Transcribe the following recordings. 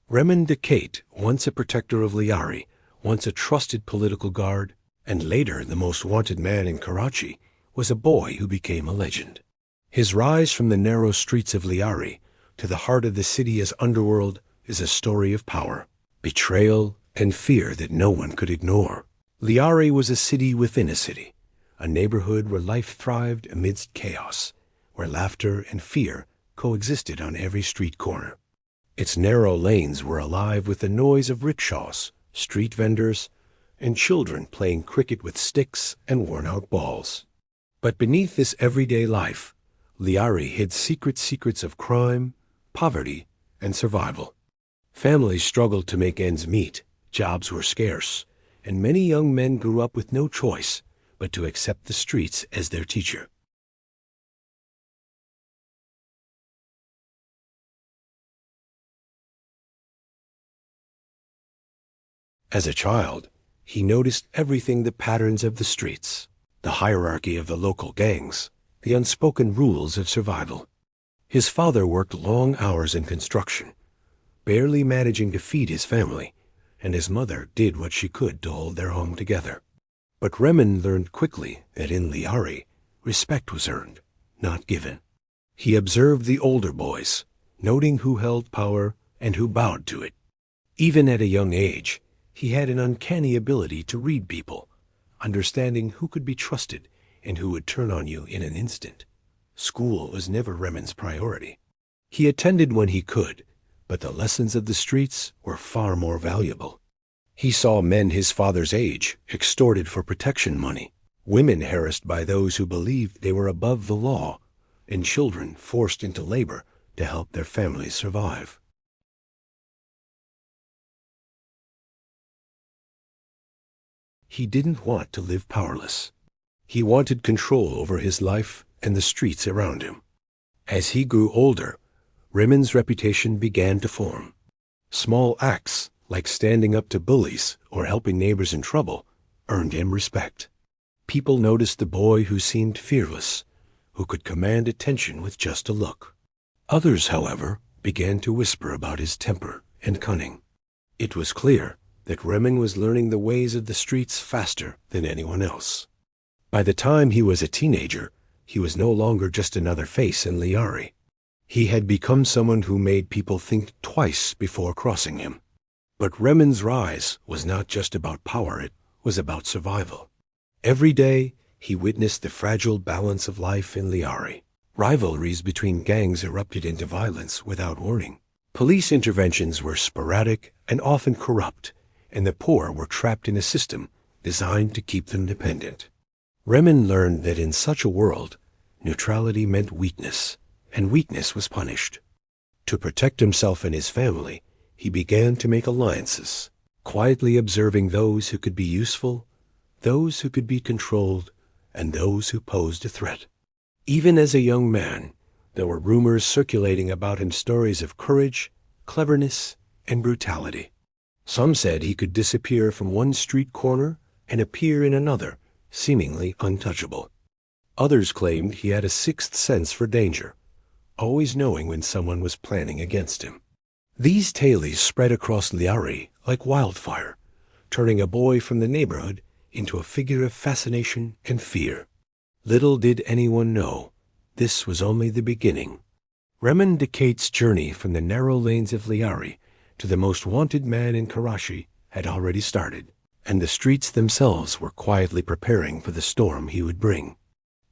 Rehman Dakait, once a protector of Lyari, once a trusted political guard, and later the most wanted man in Karachi, was a boy who became a legend. His rise from the narrow streets of Lyari to the heart of the city as Underworld is a story of power, betrayal, and fear that no one could ignore. Lyari was a city within a city, a neighborhood where life thrived amidst chaos, where laughter and fear coexisted on every street corner. Its narrow lanes were alive with the noise of rickshaws, street vendors, and children playing cricket with sticks and worn-out balls. But beneath this everyday life, Lyari hid secrets of crime, poverty, and survival. Families struggled to make ends meet, jobs were scarce, and many young men grew up with no choice but to accept the streets as their teacher. As a child, he noticed everything: the patterns of the streets, the hierarchy of the local gangs, the unspoken rules of survival. His father worked long hours in construction, barely managing to feed his family, and his mother did what she could to hold their home together. But Rehman learned quickly that in Lyari, respect was earned, not given. He observed the older boys, noting who held power and who bowed to it. Even at a young age, he had an uncanny ability to read people, understanding who could be trusted and who would turn on you in an instant. School was never Rehman's priority. He attended when he could, but the lessons of the streets were far more valuable. He saw men his father's age extorted for protection money, women harassed by those who believed they were above the law, and children forced into labor to help their families survive. He didn't want to live powerless. He wanted control over his life and the streets around him. As he grew older, Rehman's reputation began to form. Small acts, like standing up to bullies or helping neighbors in trouble, earned him respect. People noticed the boy who seemed fearless, who could command attention with just a look. Others, however, began to whisper about his temper and cunning. It was clear that Rehman was learning the ways of the streets faster than anyone else. By the time he was a teenager, he was no longer just another face in Lyari. He had become someone who made people think twice before crossing him. But Rehman's rise was not just about power, it was about survival. Every day, he witnessed the fragile balance of life in Lyari. Rivalries between gangs erupted into violence without warning. Police interventions were sporadic and often corrupt, and the poor were trapped in a system designed to keep them dependent. Rehman learned that in such a world, neutrality meant weakness, and weakness was punished. To protect himself and his family, he began to make alliances, quietly observing those who could be useful, those who could be controlled, and those who posed a threat. Even as a young man, there were rumors circulating about him, stories of courage, cleverness, and brutality. Some said he could disappear from one street corner and appear in another, seemingly untouchable. Others claimed he had a sixth sense for danger, always knowing when someone was planning against him. These tales spread across Lyari like wildfire, turning a boy from the neighborhood into a figure of fascination and fear. Little did anyone know, this was only the beginning. Rehman Dakait's journey from the narrow lanes of Lyari to the most wanted man in Karachi had already started, and the streets themselves were quietly preparing for the storm he would bring.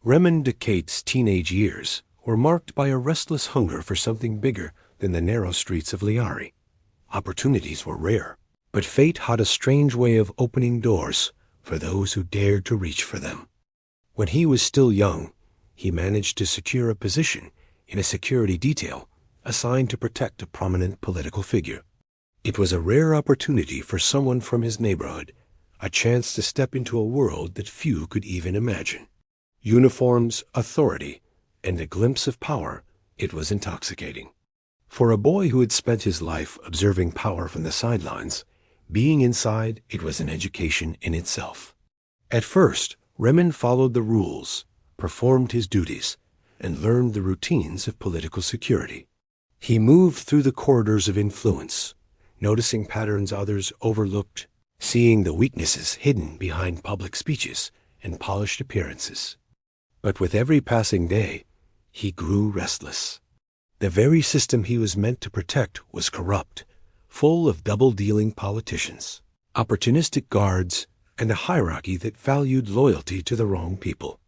Rehman Dakait's teenage years were marked by a restless hunger for something bigger than the narrow streets of Lyari. Opportunities were rare, but fate had a strange way of opening doors for those who dared to reach for them. When he was still young, he managed to secure a position in a security detail assigned to protect a prominent political figure. It was a rare opportunity for someone from his neighborhood, a chance to step into a world that few could even imagine. Uniforms, authority, and a glimpse of power, it was intoxicating. For a boy who had spent his life observing power from the sidelines, being inside, it was an education in itself. At first, Rehman followed the rules, performed his duties, and learned the routines of political security. He moved through the corridors of influence, noticing patterns others overlooked, seeing the weaknesses hidden behind public speeches and polished appearances. But with every passing day, he grew restless. The very system he was meant to protect was corrupt, full of double-dealing politicians, opportunistic guards, and a hierarchy that valued loyalty to the wrong people.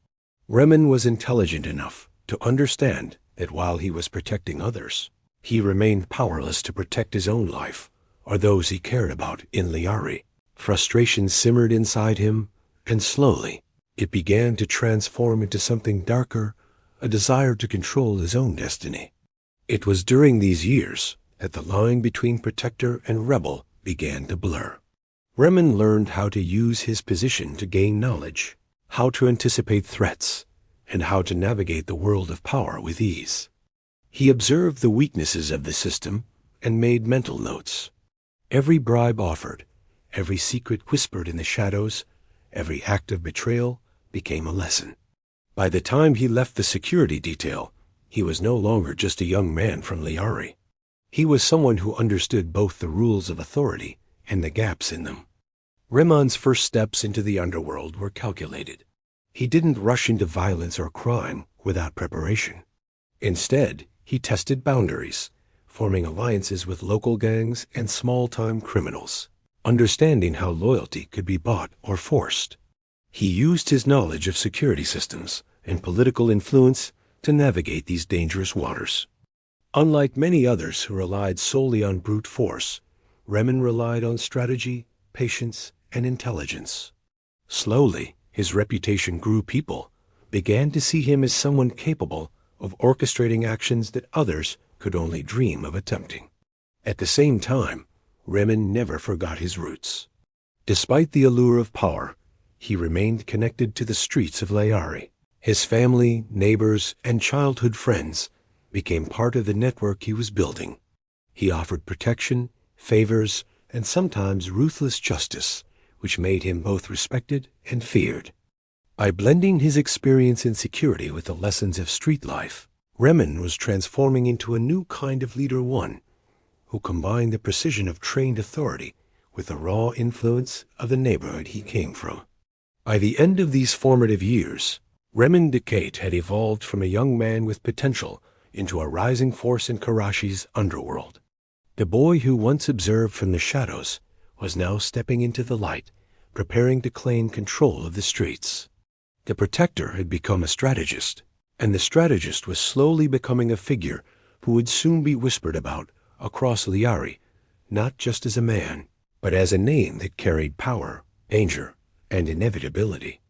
Rehman was intelligent enough to understand that while he was protecting others, he remained powerless to protect his own life or those he cared about in Lyari. Frustration simmered inside him, and slowly it began to transform into something darker, a desire to control his own destiny. It was during these years that the line between protector and rebel began to blur. Rehman learned how to use his position to gain knowledge, how to anticipate threats, and how to navigate the world of power with ease. He observed the weaknesses of the system and made mental notes. Every bribe offered, every secret whispered in the shadows, every act of betrayal became a lesson. By the time he left the security detail, he was no longer just a young man from Lyari. He was someone who understood both the rules of authority and the gaps in them. Rehman's first steps into the underworld were calculated. He didn't rush into violence or crime without preparation. Instead, he tested boundaries, forming alliances with local gangs and small-time criminals, understanding how loyalty could be bought or forced. He used his knowledge of security systems and political influence to navigate these dangerous waters. Unlike many others who relied solely on brute force, Rehman relied on strategy, patience, and intelligence. Slowly, his reputation grew. People began to see him as someone capable of orchestrating actions that others could only dream of attempting. At the same time, Rehman never forgot his roots. Despite the allure of power, he remained connected to the streets of Lyari. His family, neighbors, and childhood friends became part of the network he was building. He offered protection, favors, and sometimes ruthless justice, which made him both respected and feared. By blending his experience in security with the lessons of street life, Rehman was transforming into a new kind of leader, one who combined the precision of trained authority with the raw influence of the neighborhood he came from. By the end of these formative years, Rehman Dakait had evolved from a young man with potential into a rising force in Karachi's underworld. The boy who once observed from the shadows was now stepping into the light, preparing to claim control of the streets. The protector had become a strategist, and the strategist was slowly becoming a figure who would soon be whispered about across Lyari, not just as a man, but as a name that carried power, danger, and inevitability.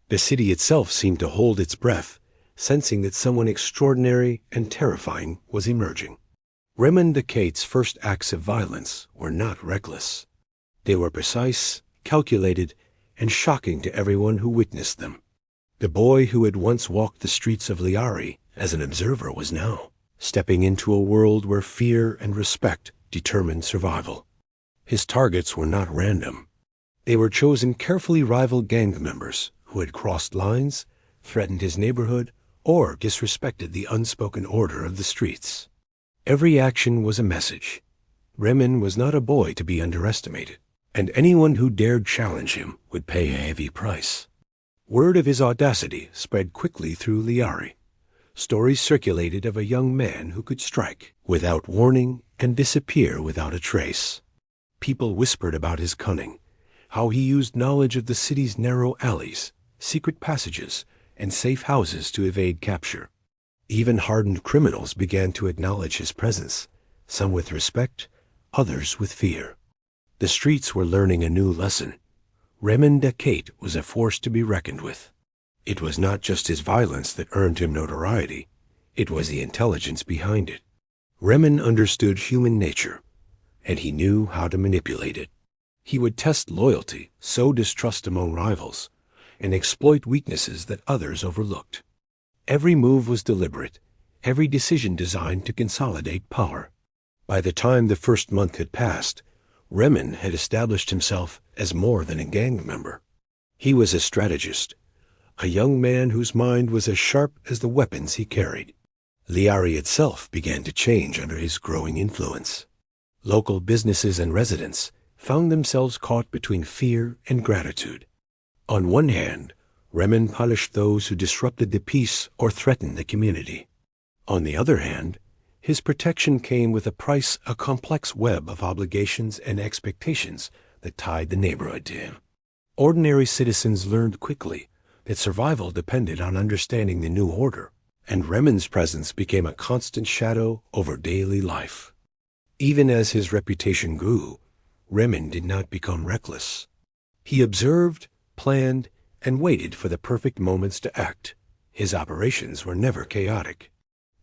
The city itself seemed to hold its breath, sensing that someone extraordinary and terrifying was emerging. Rehman Dakait's first acts of violence were not reckless. They were precise, calculated, and shocking to everyone who witnessed them. The boy who had once walked the streets of Lyari as an observer was now stepping into a world where fear and respect determined survival. His targets were not random. They were chosen carefully rival gang members who had crossed lines, threatened his neighborhood, or disrespected the unspoken order of the streets. Every action was a message. Rehman was not a boy to be underestimated, and anyone who dared challenge him would pay a heavy price. Word of his audacity spread quickly through Lyari. Stories circulated of a young man who could strike without warning and disappear without a trace. People whispered about his cunning, how he used knowledge of the city's narrow alleys, secret passages, and safe houses to evade capture. Even hardened criminals began to acknowledge his presence, some with respect, others with fear. The streets were learning a new lesson. Rehman Dakait was a force to be reckoned with. It was not just his violence that earned him notoriety, it was the intelligence behind it. Rehman understood human nature, and he knew how to manipulate it. He would test loyalty, sow distrust among rivals, and exploit weaknesses that others overlooked. Every move was deliberate, every decision designed to consolidate power. By the time the first month had passed, Rehman had established himself as more than a gang member. He was a strategist, a young man whose mind was as sharp as the weapons he carried. Lyari itself began to change under his growing influence. Local businesses and residents found themselves caught between fear and gratitude. On one hand, Rehman punished those who disrupted the peace or threatened the community. On the other hand, his protection came with a price, a complex web of obligations and expectations that tied the neighborhood to him. Ordinary citizens learned quickly that survival depended on understanding the new order, and Rehman's presence became a constant shadow over daily life. Even as his reputation grew, Rehman did not become reckless. He observed, planned, and waited for the perfect moments to act. His operations were never chaotic.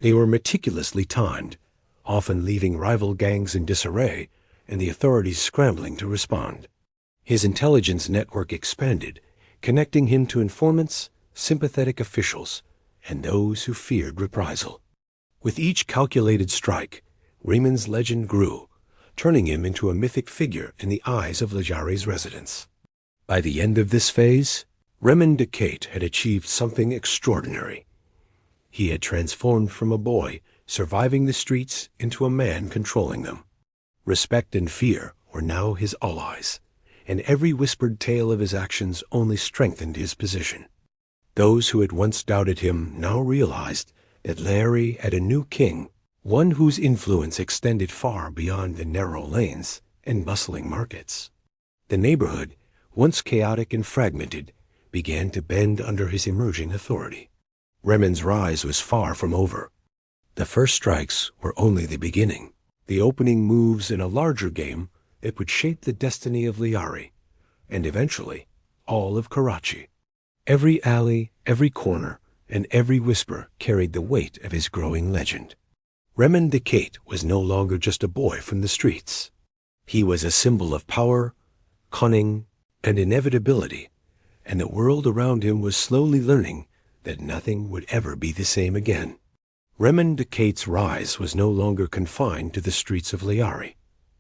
They were meticulously timed, often leaving rival gangs in disarray and the authorities scrambling to respond. His intelligence network expanded, connecting him to informants, sympathetic officials, and those who feared reprisal. With each calculated strike, Rehman's legend grew, turning him into a mythic figure in the eyes of Lyari's residents. By the end of this phase, Rehman Dakait had achieved something extraordinary. He had transformed from a boy surviving the streets into a man controlling them. Respect and fear were now his allies, and every whispered tale of his actions only strengthened his position. Those who had once doubted him now realized that Lyari had a new king, one whose influence extended far beyond the narrow lanes and bustling markets. The neighborhood, once chaotic and fragmented, began to bend under his emerging authority. Rehman's rise was far from over. The first strikes were only the beginning, the opening moves in a larger game that would shape the destiny of Lyari, and eventually all of Karachi. Every alley, every corner, and every whisper carried the weight of his growing legend. Rehman Dakait was no longer just a boy from the streets. He was a symbol of power, cunning, and inevitability, and the world around him was slowly learning that nothing would ever be the same again. Rehman Dakait's rise was no longer confined to the streets of Lyari.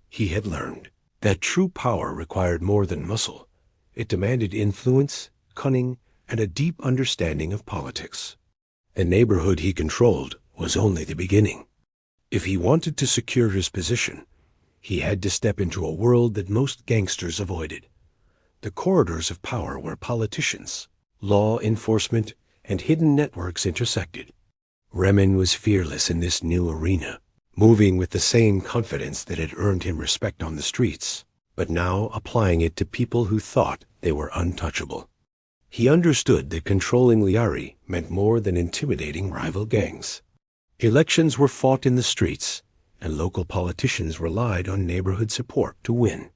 He had learned that true power required more than muscle. It demanded influence, cunning, and a deep understanding of politics. The neighborhood he controlled was only the beginning. If he wanted to secure his position, he had to step into a world that most gangsters avoided, the corridors of power where politicians, law enforcement, and hidden networks intersected. Rehman was fearless in this new arena, moving with the same confidence that had earned him respect on the streets, but now applying it to people who thought they were untouchable. He understood that controlling Lyari meant more than intimidating rival gangs. Elections were fought in the streets, and local politicians relied on neighborhood support to win.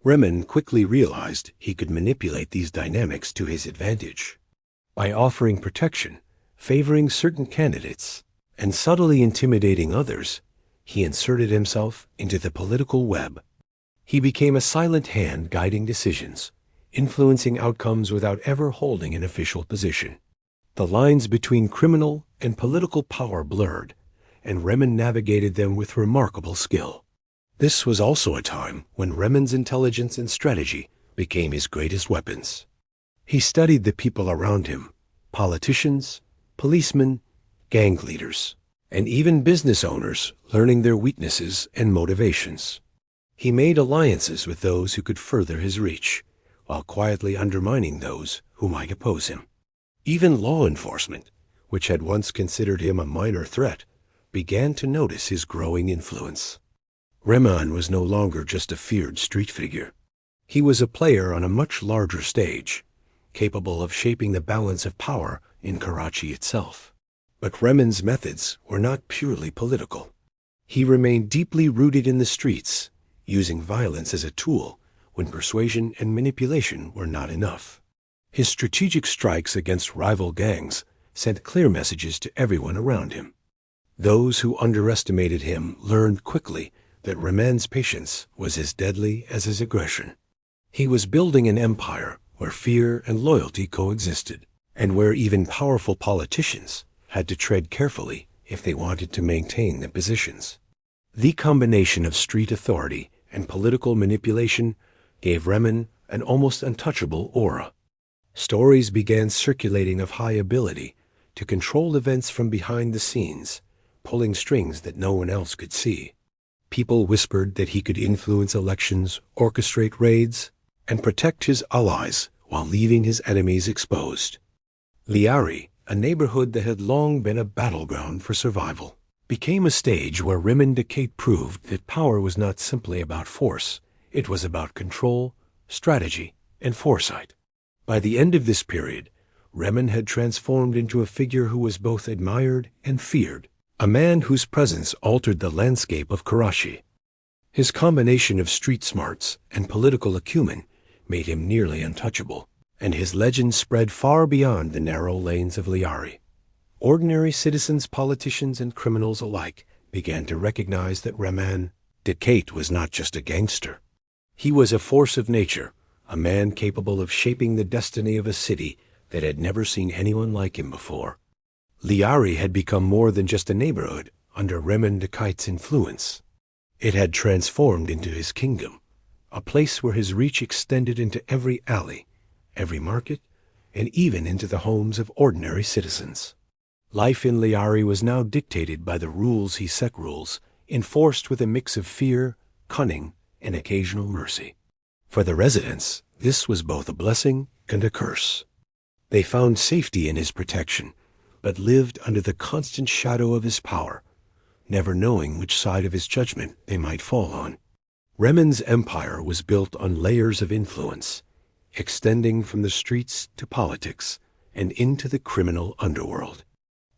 Rehman quickly realized he could manipulate these dynamics to his advantage. By offering protection, favoring certain candidates, and subtly intimidating others, he inserted himself into the political web. He became a silent hand guiding decisions, influencing outcomes without ever holding an official position. The lines between criminal and political power blurred, and Rehman navigated them with remarkable skill. This was also a time when Rehman's intelligence and strategy became his greatest weapons. He studied the people around him, politicians, policemen, gang leaders, and even business owners, learning their weaknesses and motivations. He made alliances with those who could further his reach, while quietly undermining those who might oppose him. Even law enforcement, which had once considered him a minor threat, began to notice his growing influence. Rehman was no longer just a feared street figure. He was a player on a much larger stage, capable of shaping the balance of power in Karachi itself. But Rehman's methods were not purely political. He remained deeply rooted in the streets, using violence as a tool when persuasion and manipulation were not enough. His strategic strikes against rival gangs sent clear messages to everyone around him. Those who underestimated him learned quickly that Rehman's patience was as deadly as his aggression. He was building an empire where fear and loyalty coexisted, and where even powerful politicians had to tread carefully if they wanted to maintain their positions. The combination of street authority and political manipulation gave Rehman an almost untouchable aura. Stories began circulating of high ability to control events from behind the scenes, pulling strings that no one else could see. People whispered that he could influence elections, orchestrate raids, and protect his allies while leaving his enemies exposed. Lyari, a neighborhood that had long been a battleground for survival, became a stage where Rehman Dakait proved that power was not simply about force, it was about control, strategy, and foresight. By the end of this period, Rehman had transformed into a figure who was both admired and feared, a man whose presence altered the landscape of Karachi. His combination of street smarts and political acumen made him nearly untouchable, and his legend spread far beyond the narrow lanes of Lyari. Ordinary citizens, politicians, and criminals alike began to recognize that Rehman Dakait was not just a gangster. He was a force of nature, a man capable of shaping the destiny of a city that had never seen anyone like him before. Lyari had become more than just a neighborhood under Rehman Dakait's influence. It had transformed into his kingdom, a place where his reach extended into every alley, every market, and even into the homes of ordinary citizens. Life in Lyari was now dictated by the rules he set, rules enforced with a mix of fear, cunning, and occasional mercy. For the residents, this was both a blessing and a curse. They found safety in his protection, but lived under the constant shadow of his power, never knowing which side of his judgment they might fall on. Rehman's empire was built on layers of influence, extending from the streets to politics and into the criminal underworld.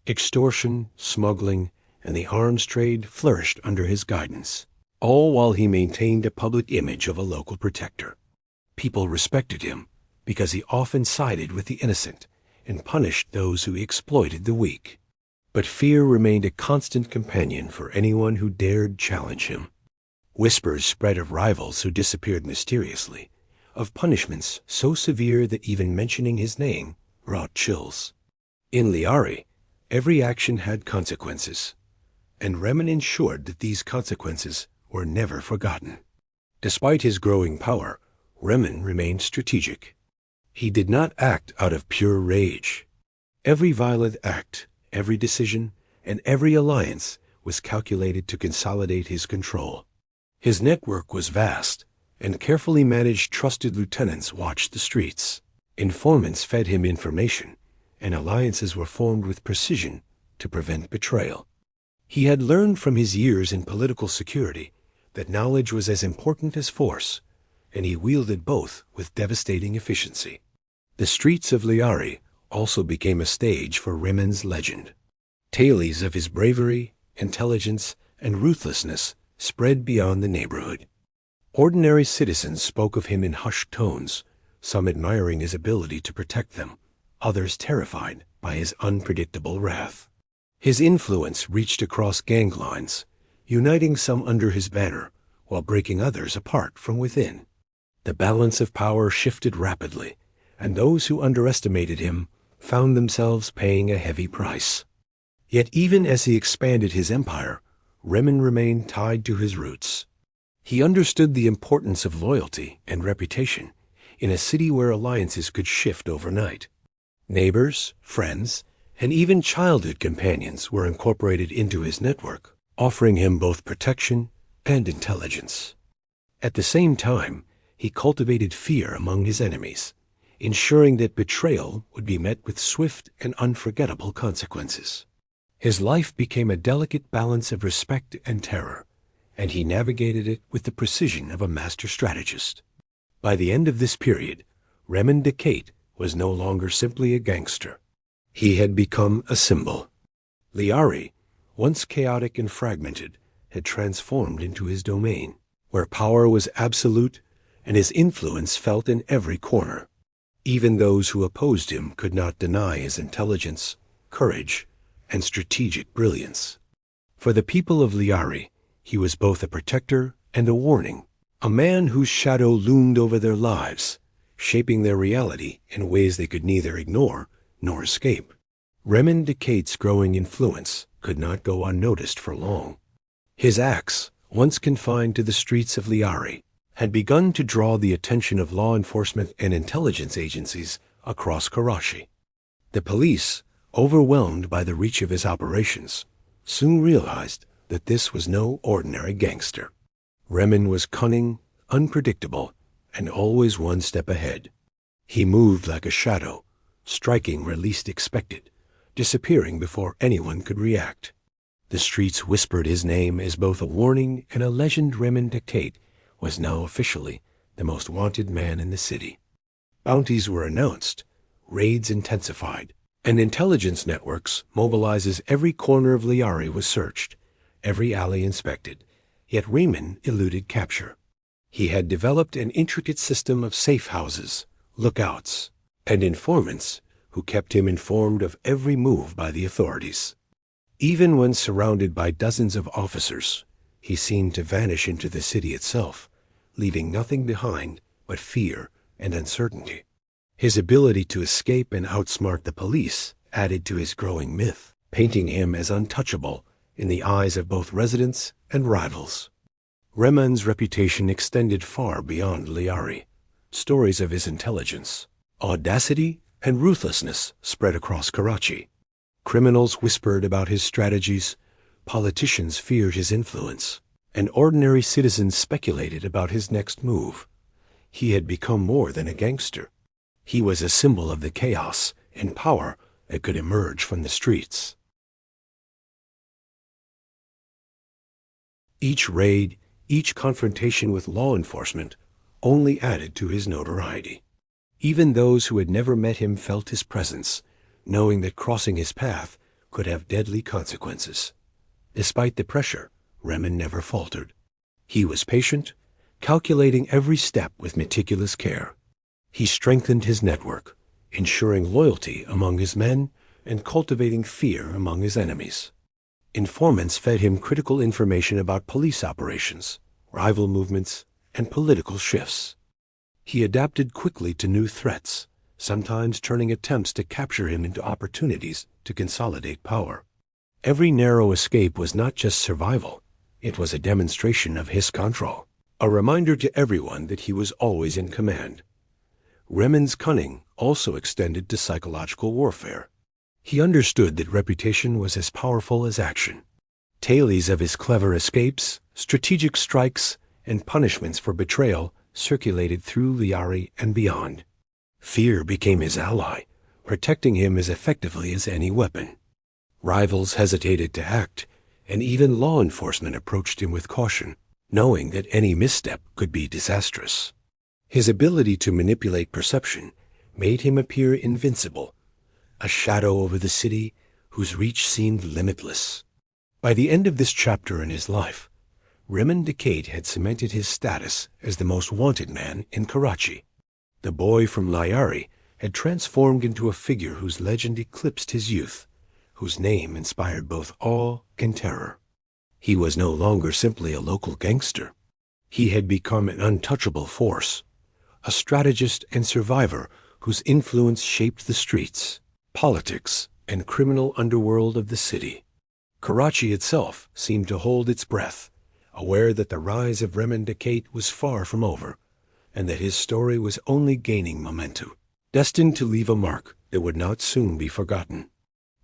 Extortion, smuggling, and the arms trade flourished under his guidance, all while he maintained a public image of a local protector. People respected him because he often sided with the innocent and punished those who exploited the weak. But fear remained a constant companion for anyone who dared challenge him. Whispers spread of rivals who disappeared mysteriously, of punishments so severe that even mentioning his name brought chills. In Lyari, every action had consequences, and Rehman ensured that these consequences were never forgotten. Despite his growing power, Rehman remained strategic. He did not act out of pure rage. Every violent act, every decision, and every alliance was calculated to consolidate his control. His network was vast, and carefully managed trusted lieutenants watched the streets. Informants fed him information, and alliances were formed with precision to prevent betrayal. He had learned from his years in political security that knowledge was as important as force, and he wielded both with devastating efficiency. The streets of Lyari also became a stage for Rehman's legend. Tales of his bravery, intelligence, and ruthlessness spread beyond the neighborhood. Ordinary citizens spoke of him in hushed tones, some admiring his ability to protect them, others terrified by his unpredictable wrath. His influence reached across gang lines, uniting some under his banner while breaking others apart from within. The balance of power shifted rapidly, and those who underestimated him found themselves paying a heavy price. Yet even as he expanded his empire, Rehman remained tied to his roots. He understood the importance of loyalty and reputation in a city where alliances could shift overnight. Neighbors, friends, and even childhood companions were incorporated into his network, offering him both protection and intelligence. At the same time, he cultivated fear among his enemies, ensuring that betrayal would be met with swift and unforgettable consequences. His life became a delicate balance of respect and terror, and he navigated it with the precision of a master strategist. By the end of this period, Rehman Dakait was no longer simply a gangster. He had become a symbol. Lyari, once chaotic and fragmented, had transformed into his domain, where power was absolute and his influence felt in every corner. Even those who opposed him could not deny his intelligence, courage, and strategic brilliance. For the people of Lyari, he was both a protector and a warning, a man whose shadow loomed over their lives, shaping their reality in ways they could neither ignore nor escape. Rehman Dakait's growing influence could not go unnoticed for long. His acts, once confined to the streets of Lyari, had begun to draw the attention of law enforcement and intelligence agencies across Karachi. The police, overwhelmed by the reach of his operations, soon realized that this was no ordinary gangster. Rehman was cunning, unpredictable, and always one step ahead. He moved like a shadow, striking where least expected, disappearing before anyone could react. The streets whispered his name as both a warning and a legend. Rehman Dakait was now officially the most wanted man in the city. Bounties were announced, raids intensified, and intelligence networks mobilized as every corner of Lyari was searched, every alley inspected, yet Rehman eluded capture. He had developed an intricate system of safe houses, lookouts, and informants who kept him informed of every move by the authorities. Even when surrounded by dozens of officers, he seemed to vanish into the city itself, leaving nothing behind but fear and uncertainty. His ability to escape and outsmart the police added to his growing myth, painting him as untouchable in the eyes of both residents and rivals. Rehman's reputation extended far beyond Lyari. Stories of his intelligence, audacity, and ruthlessness spread across Karachi. Criminals whispered about his strategies, politicians feared his influence, and ordinary citizens speculated about his next move. He had become more than a gangster. He was a symbol of the chaos and power that could emerge from the streets. Each raid, each confrontation with law enforcement only added to his notoriety. Even those who had never met him felt his presence, knowing that crossing his path could have deadly consequences. Despite the pressure, Rehman never faltered. He was patient, calculating every step with meticulous care. He strengthened his network, ensuring loyalty among his men and cultivating fear among his enemies. Informants fed him critical information about police operations, rival movements, and political shifts. He adapted quickly to new threats, sometimes turning attempts to capture him into opportunities to consolidate power. Every narrow escape was not just survival, it was a demonstration of his control, a reminder to everyone that he was always in command. Rehman's cunning also extended to psychological warfare. He understood that reputation was as powerful as action. Tales of his clever escapes, strategic strikes, and punishments for betrayal circulated through Lyari and beyond. Fear became his ally, protecting him as effectively as any weapon. Rivals hesitated to act, and even law enforcement approached him with caution, knowing that any misstep could be disastrous. His ability to manipulate perception made him appear invincible, a shadow over the city whose reach seemed limitless. By the end of this chapter in his life, Rehman Dakait had cemented his status as the most wanted man in Karachi. The boy from Lyari had transformed into a figure whose legend eclipsed his youth, whose name inspired both awe and terror. He was no longer simply a local gangster. He had become an untouchable force, a strategist and survivor whose influence shaped the streets, politics, and criminal underworld of the city. Karachi itself seemed to hold its breath, aware that the rise of Rehman Dakait was far from over, and that his story was only gaining momentum, destined to leave a mark that would not soon be forgotten.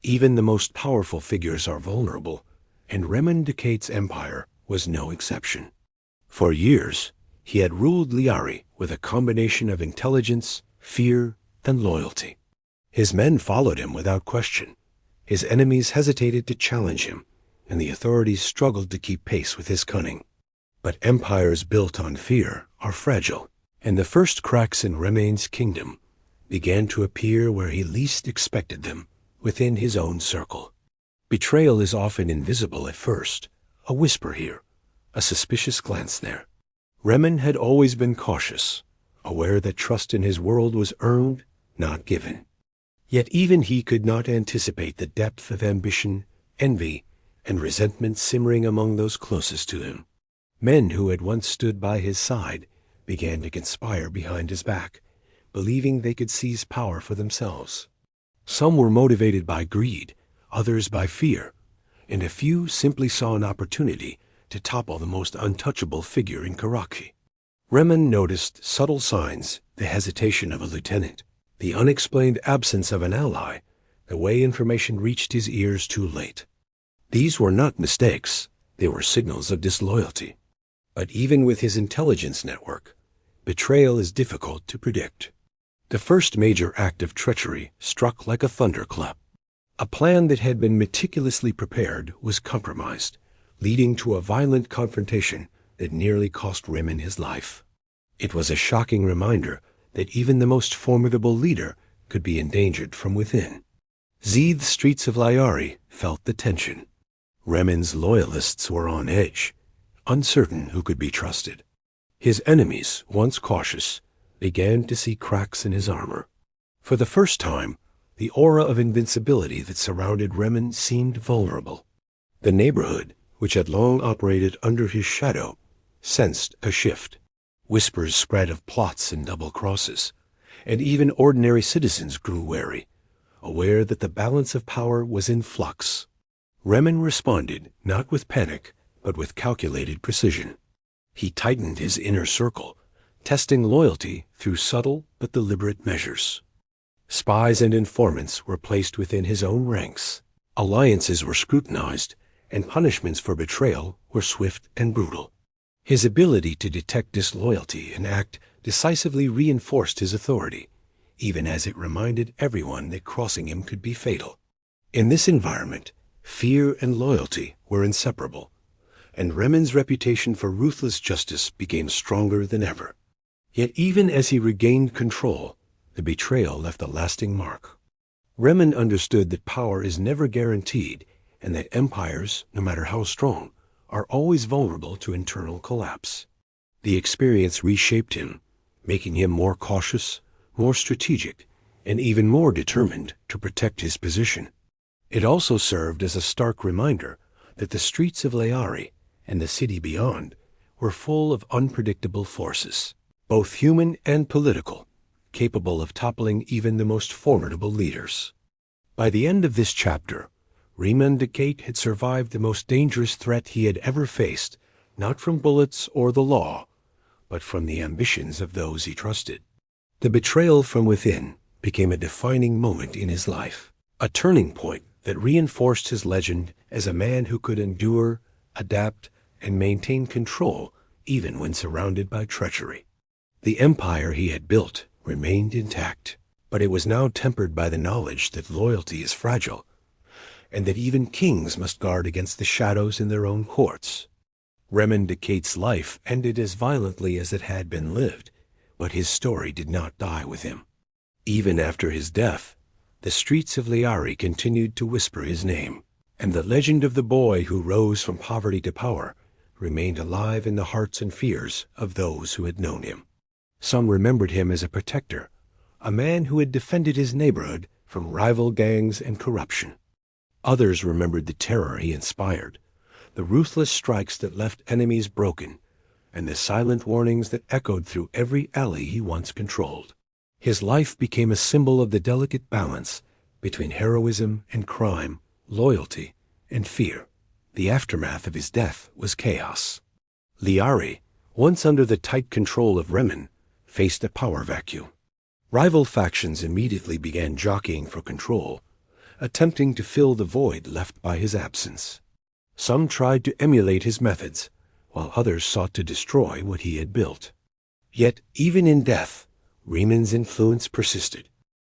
Even the most powerful figures are vulnerable, and Rehman Dakait's empire was no exception. For years, he had ruled Lyari with a combination of intelligence, fear, and loyalty. His men followed him without question. His enemies hesitated to challenge him, and the authorities struggled to keep pace with his cunning. But empires built on fear are fragile, and the first cracks in Rehman's kingdom began to appear where he least expected them, within his own circle. Betrayal is often invisible at first, a whisper here, a suspicious glance there. Rehman had always been cautious, aware that trust in his world was earned, not given. Yet even he could not anticipate the depth of ambition, envy, and resentment simmering among those closest to him. Men who had once stood by his side began to conspire behind his back, believing they could seize power for themselves. Some were motivated by greed, others by fear, and a few simply saw an opportunity to topple the most untouchable figure in Karachi. Rehman noticed subtle signs, the hesitation of a lieutenant, the unexplained absence of an ally, the way information reached his ears too late. These were not mistakes. They were signals of disloyalty. But even with his intelligence network, betrayal is difficult to predict. The first major act of treachery struck like a thunderclap. A plan that had been meticulously prepared was compromised, leading to a violent confrontation that nearly cost Rehman his life. It was a shocking reminder that even the most formidable leader could be endangered from within. The streets of Lyari felt the tension. Rehman's loyalists were on edge, uncertain who could be trusted. His enemies, once cautious, began to see cracks in his armor. For the first time, the aura of invincibility that surrounded Rehman seemed vulnerable. The neighborhood, which had long operated under his shadow, sensed a shift. Whispers spread of plots and double crosses, and even ordinary citizens grew wary, aware that the balance of power was in flux. Rehman responded not with panic, but with calculated precision. He tightened his inner circle, testing loyalty through subtle but deliberate measures. Spies and informants were placed within his own ranks. Alliances were scrutinized, and punishments for betrayal were swift and brutal. His ability to detect disloyalty and act decisively reinforced his authority, even as it reminded everyone that crossing him could be fatal. In this environment, fear and loyalty were inseparable, and Rehman's reputation for ruthless justice became stronger than ever. Yet even as he regained control, the betrayal left a lasting mark. Rehman understood that power is never guaranteed, and that empires, no matter how strong, are always vulnerable to internal collapse. The experience reshaped him, making him more cautious, more strategic, and even more determined to protect his position. It also served as a stark reminder that the streets of Lyari and the city beyond were full of unpredictable forces, both human and political, capable of toppling even the most formidable leaders. By the end of this chapter, Rehman Dakait had survived the most dangerous threat he had ever faced, not from bullets or the law, but from the ambitions of those he trusted. The betrayal from within became a defining moment in his life, a turning point that reinforced his legend as a man who could endure, adapt, and maintain control even when surrounded by treachery. The empire he had built remained intact, but it was now tempered by the knowledge that loyalty is fragile, and that even kings must guard against the shadows in their own courts. Rehman Dakait's life ended as violently as it had been lived, but his story did not die with him. Even after his death, the streets of Lyari continued to whisper his name, and the legend of the boy who rose from poverty to power remained alive in the hearts and fears of those who had known him. Some remembered him as a protector, a man who had defended his neighborhood from rival gangs and corruption. Others remembered the terror he inspired, the ruthless strikes that left enemies broken, and the silent warnings that echoed through every alley he once controlled. His life became a symbol of the delicate balance between heroism and crime, loyalty and fear. The aftermath of his death was chaos. Lyari, once under the tight control of Rehman, faced a power vacuum. Rival factions immediately began jockeying for control, attempting to fill the void left by his absence. Some tried to emulate his methods, while others sought to destroy what he had built. Yet, even in death, Rehman's influence persisted.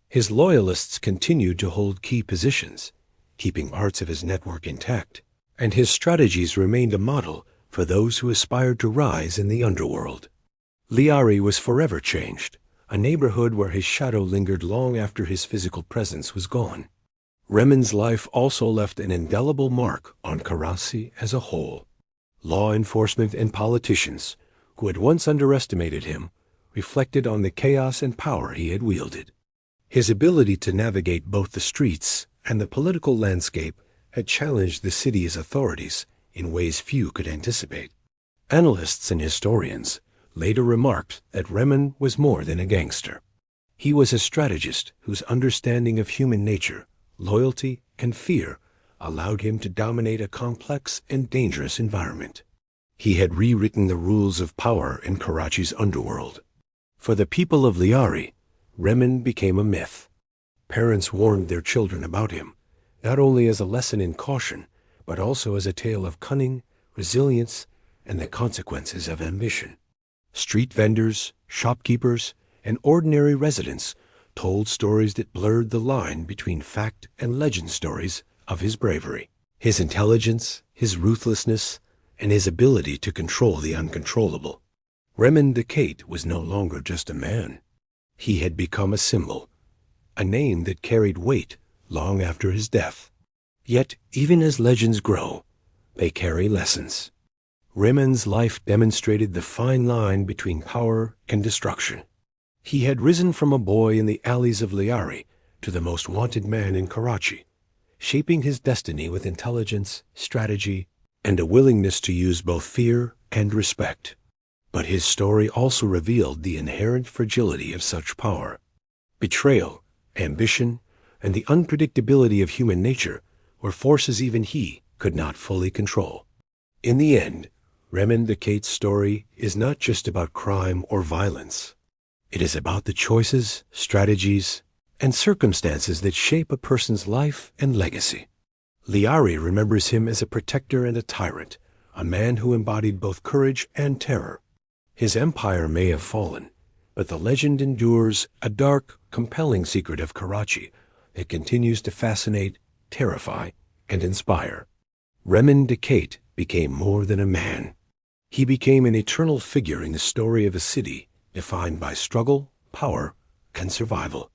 His loyalists continued to hold key positions, keeping parts of his network intact, and his strategies remained a model for those who aspired to rise in the underworld. Lyari was forever changed, a neighborhood where his shadow lingered long after his physical presence was gone. Rehman's life also left an indelible mark on Karachi as a whole. Law enforcement and politicians, who had once underestimated him, reflected on the chaos and power he had wielded. His ability to navigate both the streets and the political landscape had challenged the city's authorities in ways few could anticipate. Analysts and historians later remarked that Rehman was more than a gangster. He was a strategist whose understanding of human nature, loyalty, and fear allowed him to dominate a complex and dangerous environment. He had rewritten the rules of power in Karachi's underworld. For the people of Lyari, Rehman became a myth. Parents warned their children about him, not only as a lesson in caution, but also as a tale of cunning, resilience, and the consequences of ambition. Street vendors, shopkeepers, and ordinary residents told stories that blurred the line between fact and legend stories of his bravery, his intelligence, his ruthlessness, and his ability to control the uncontrollable. Rehman Dakait was no longer just a man. He had become a symbol, a name that carried weight long after his death. Yet, even as legends grow, they carry lessons. Rehman's life demonstrated the fine line between power and destruction. He had risen from a boy in the alleys of Lyari to the most wanted man in Karachi, shaping his destiny with intelligence, strategy, and a willingness to use both fear and respect. But his story also revealed the inherent fragility of such power. Betrayal, ambition, and the unpredictability of human nature were forces even he could not fully control. In the end, Rehman Dakait's story is not just about crime or violence. It is about the choices, strategies, and circumstances that shape a person's life and legacy. Lyari remembers him as a protector and a tyrant, a man who embodied both courage and terror. His empire may have fallen, but the legend endures, a dark, compelling secret of Karachi that continues to fascinate, terrify, and inspire. Rehman Dakait became more than a man. He became an eternal figure in the story of a city defined by struggle, power, and survival.